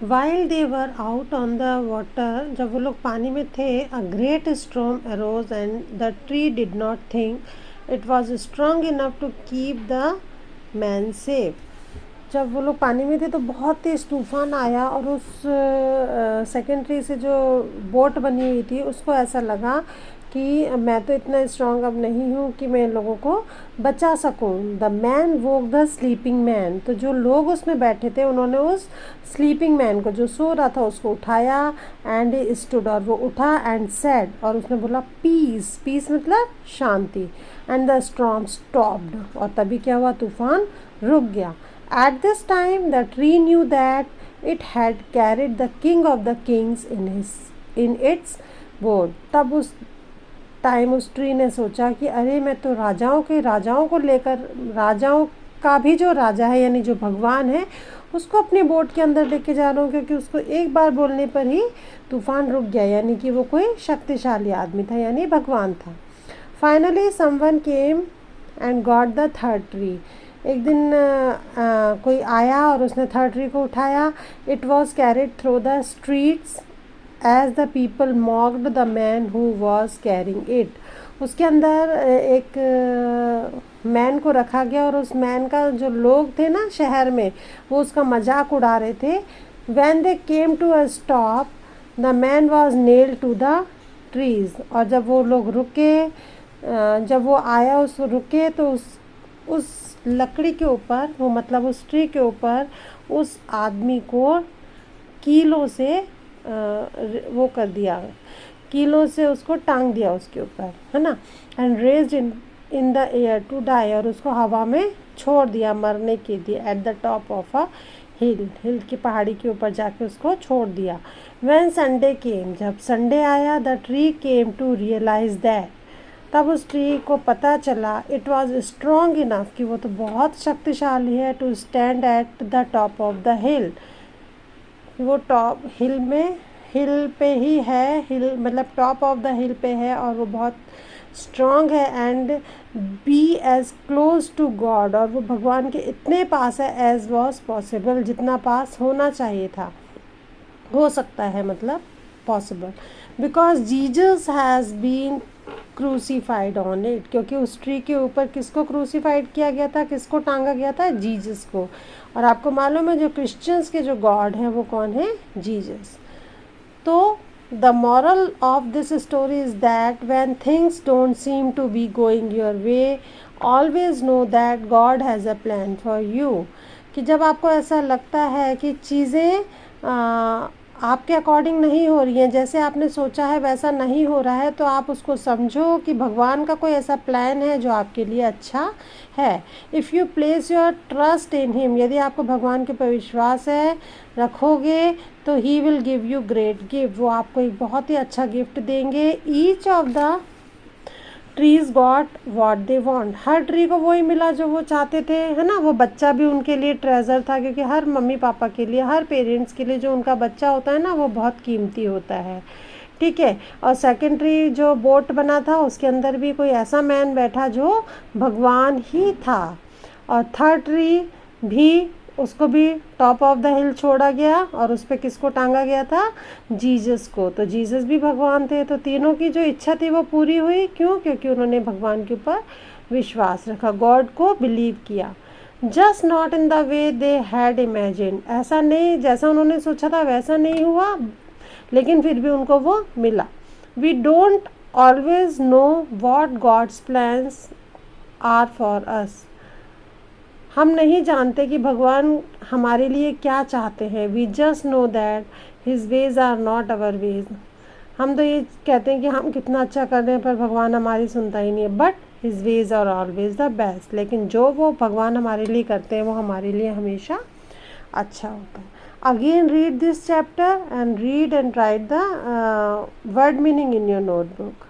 While they were out on the water, जब वो लोग पानी में थे, a great storm arose and the tree did not think it was strong enough to keep the man safe. जब वो लोग पानी में थे तो बहुत तेज तूफान आया और उस सेकेंड ट्री से जो बोट बनी हुई थी उसको ऐसा लगा कि मैं तो इतना स्ट्रांग अब नहीं हूँ कि मैं लोगों को बचा सकूँ. The man woke the sleeping man. तो जो लोग उसमें बैठे थे उन्होंने उस स्लीपिंग मैन को, जो सो रहा था, उसको उठाया. एंड ही स्टूड, और वो उठा. एंड सेड, और उसने बोला पीस. पीस मतलब शांति. एंड द स्टॉर्म स्टॉप्ड, और तभी क्या हुआ, तूफान रुक गया. At this time the tree knew that it had carried the king of the kings in its boat. तब उस टाइम उस ट्री ने सोचा कि अरे मैं तो राजाओं को लेकर, राजाओं का भी जो राजा है यानी जो भगवान है उसको अपने बोट के अंदर लेके जा रहा हूँ, क्योंकि उसको एक बार बोलने पर ही तूफान रुक गया, यानी कि वो कोई शक्तिशाली आदमी था, यानी भगवान था. Finally someone came and got the third tree. एक दिन कोई आया और उसने थर्ड ट्री को उठाया. It was carried through the streets as the people mocked the man who was carrying it. उसके अंदर एक मैन को रखा गया और उस मैन का जो लोग थे ना शहर में, वो उसका मजाक उड़ा रहे थे. When they came to a stop the man was nailed to the trees. और जब वो लोग रुके, जब वो आया उस रुके, तो उस लकड़ी के ऊपर, वो मतलब उस ट्री के ऊपर उस आदमी को कीलों से वो कर दिया, कीलों से उसको टांग दिया उसके ऊपर, है ना. And raised in the air to die, और उसको हवा में छोड़ दिया मरने के लिए. At the top of a hill की पहाड़ी के ऊपर जाके उसको छोड़ दिया. व्हेन संडे केम, जब संडे आया, the tree came to realise that, तब उस ट्री को पता चला, इट वॉज स्ट्रॉन्ग इनफ, कि वो तो बहुत शक्तिशाली है, to stand at the top of the hill. वो टॉप हिल पे ही है, हिल मतलब टॉप ऑफ द हिल पे है, और वो बहुत स्ट्रॉन्ग है. And be as close to God, और वो भगवान के इतने पास है, एज वॉज पॉसिबल, जितना पास होना चाहिए था, हो सकता है, मतलब possible. Because Jesus has been crucified on it, क्योंकि उस ट्री के ऊपर किसको क्रूसीफाइड किया गया था, किसको टांगा गया था, जीसस को. और आपको मालूम है जो क्रिश्चियंस के जो गॉड हैं वो कौन है, जीसस. तो the moral of this story is that when things don't seem to be going your way, always know that God has a plan for you. कि जब आपको ऐसा लगता है कि चीज़ें आपके अकॉर्डिंग नहीं हो रही हैं, जैसे आपने सोचा है वैसा नहीं हो रहा है, तो आप उसको समझो कि भगवान का कोई ऐसा प्लान है जो आपके लिए अच्छा है. If you place your trust in him, यदि आपको भगवान के पर विश्वास है रखोगे, तो he will give you great gift, वो आपको एक बहुत ही अच्छा गिफ्ट देंगे. Each of the trees got what they want, her tree को वही मिला जो वो चाहते थे, है ना. वो बच्चा भी उनके लिए ट्रेजर था, क्योंकि हर मम्मी पापा के लिए, हर पेरेंट्स के लिए जो उनका बच्चा होता है ना, वो बहुत कीमती होता है, ठीक है. और सेकेंड ट्री जो बोट बना था, उसके अंदर भी कोई ऐसा मैन बैठा जो भगवान ही था. और थर्ड ट्री भी, उसको भी टॉप ऑफ द हिल छोड़ा गया, और उस पर किसको टांगा गया था, जीसस को. तो जीसस भी भगवान थे. तो तीनों की जो इच्छा थी वो पूरी हुई. क्यों? क्योंकि उन्होंने भगवान के ऊपर विश्वास रखा, गॉड को बिलीव किया. Just not in the way they had imagine, ऐसा नहीं, जैसा उन्होंने सोचा था वैसा नहीं हुआ, लेकिन फिर भी उनको वो मिला. We don't always know what God's plans are for us, हम नहीं जानते कि भगवान हमारे लिए क्या चाहते हैं. We just know that his ways are not our ways, हम तो ये कहते हैं कि हम कितना अच्छा कर रहे हैं, पर भगवान हमारी सुनता ही नहीं है. But his ways are always the best, लेकिन जो वो भगवान हमारे लिए करते हैं वो हमारे लिए हमेशा अच्छा होता है. Again read this chapter and read and right the word meaning in your notebook.